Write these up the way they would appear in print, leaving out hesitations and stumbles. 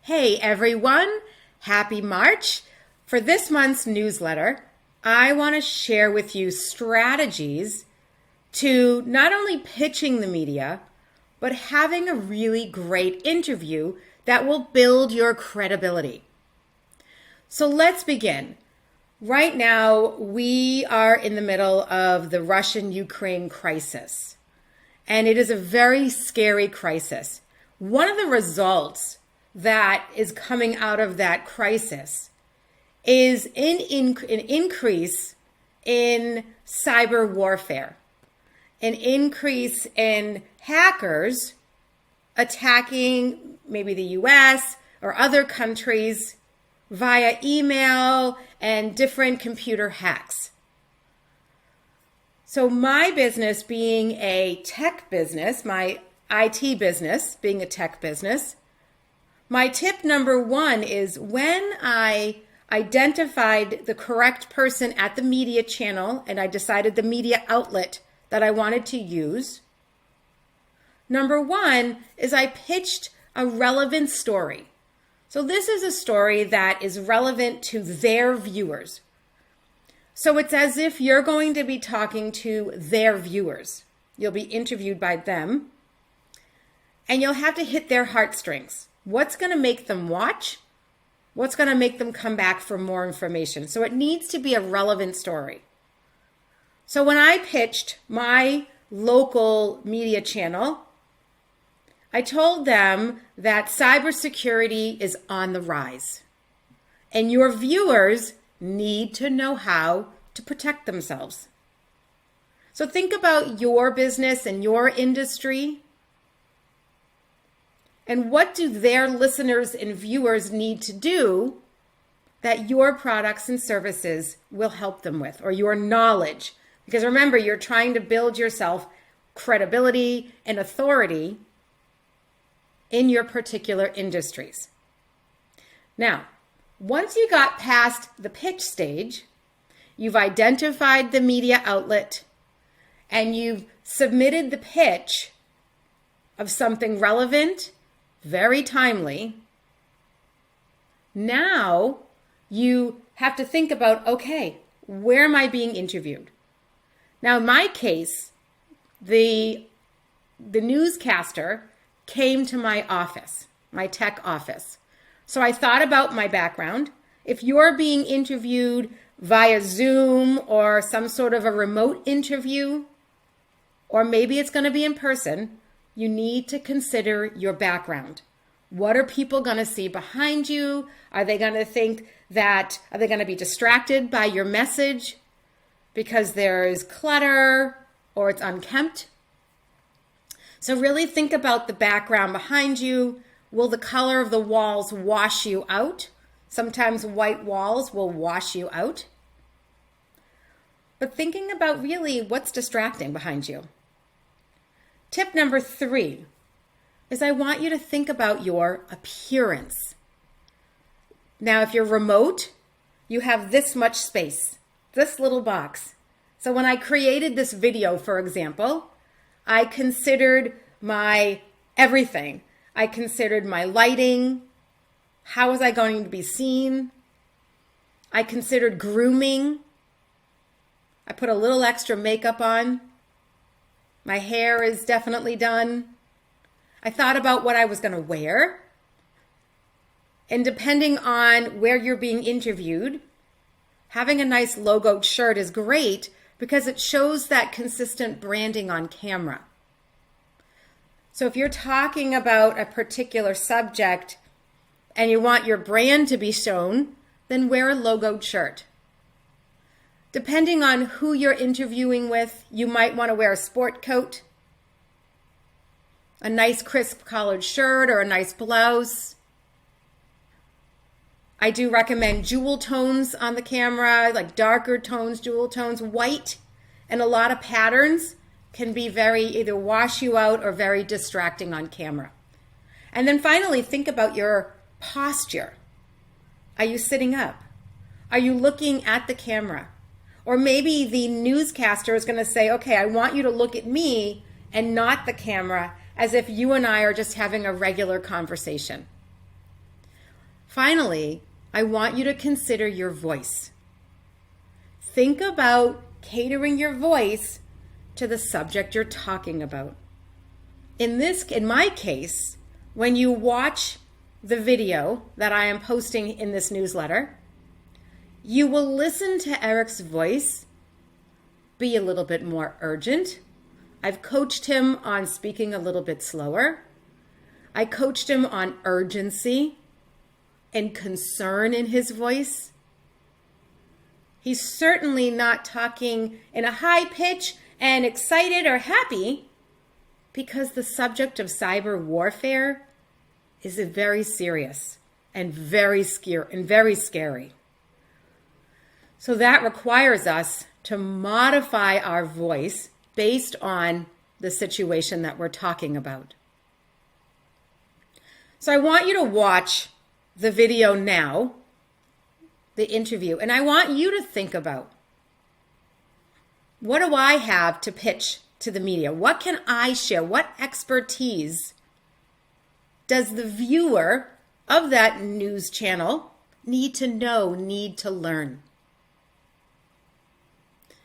Hey everyone, happy March. For this month's newsletter, I want to share with you strategies to not only pitching the media, but having a really great interview that will build your credibility. So let's begin. Right now, we are in the middle of the Russian-Ukraine crisis, and it is a very scary crisis. One of the results that is coming out of that crisis is an increase in cyber warfare, an increase in hackers attacking maybe the US or other countries via email and different computer hacks. So my business being a tech business, my IT business being a tech business, my tip number one is when I identified the correct person at the media channel and I decided the media outlet that I wanted to use, number one is I pitched a relevant story. So this is a story that is relevant to their viewers. So it's as if you're going to be talking to their viewers. You'll be interviewed by them, and you'll have to hit their heartstrings. What's going to make them watch? What's going to make them come back for more information? So it needs to be a relevant story. So when I pitched my local media channel, I told them that cybersecurity is on the rise, and your viewers need to know how to protect themselves. So think about your business and your industry. And what do their listeners and viewers need to do that your products and services will help them with, or your knowledge? Because remember, you're trying to build yourself credibility and authority in your particular industries. Now, once you got past the pitch stage, you've identified the media outlet, and you've submitted the pitch of something relevant, very timely. Now you have to think about, okay, where am I being interviewed? Now in my case, the newscaster came to my office, my tech office. So I thought about my background. If you're being interviewed via Zoom or some sort of a remote interview, or maybe it's going to be in person, you need to consider your background. What are people going to see behind you? Are they going to are they going to be distracted by your message because there is clutter or it's unkempt? So really think about the background behind you. Will the color of the walls wash you out? Sometimes white walls will wash you out. But thinking about really what's distracting behind you. Tip number 3 is I want you to think about your appearance. Now, if you're remote, you have this much space, this little box. So when I created this video, for example, I considered my everything. I considered my lighting. How was I going to be seen? I considered grooming. I put a little extra makeup on. My hair is definitely done. I thought about what I was going to wear. And depending on where you're being interviewed, having a nice logoed shirt is great because it shows that consistent branding on camera. So if you're talking about a particular subject and you want your brand to be shown, then wear a logoed shirt. Depending on who you're interviewing with, you might want to wear a sport coat, a nice crisp collared shirt, or a nice blouse. I do recommend jewel tones on the camera, like darker tones, jewel tones. White and a lot of patterns can be either wash you out or very distracting on camera. And then finally, think about your posture. Are you sitting up? Are you looking at the camera? Or maybe the newscaster is going to say, okay, I want you to look at me and not the camera, as if you and I are just having a regular conversation. Finally, I want you to consider your voice. Think about catering your voice to the subject you're talking about. In my case, when you watch the video that I am posting in this newsletter, you will listen to Eric's voice be a little bit more urgent. I've coached him on speaking a little bit slower. I coached him on urgency and concern in his voice. He's certainly not talking in a high pitch and excited or happy, because the subject of cyber warfare is very serious and very scary. So that requires us to modify our voice based on the situation that we're talking about. So I want you to watch the video now, the interview, and I want you to think about, what do I have to pitch to the media? What can I share? What expertise does the viewer of that news channel need to know, need to learn?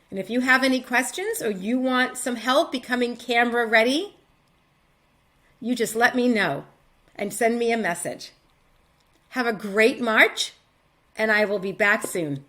And if you have any questions or you want some help becoming camera ready, you just let me know and send me a message. Have a great March, and I will be back soon.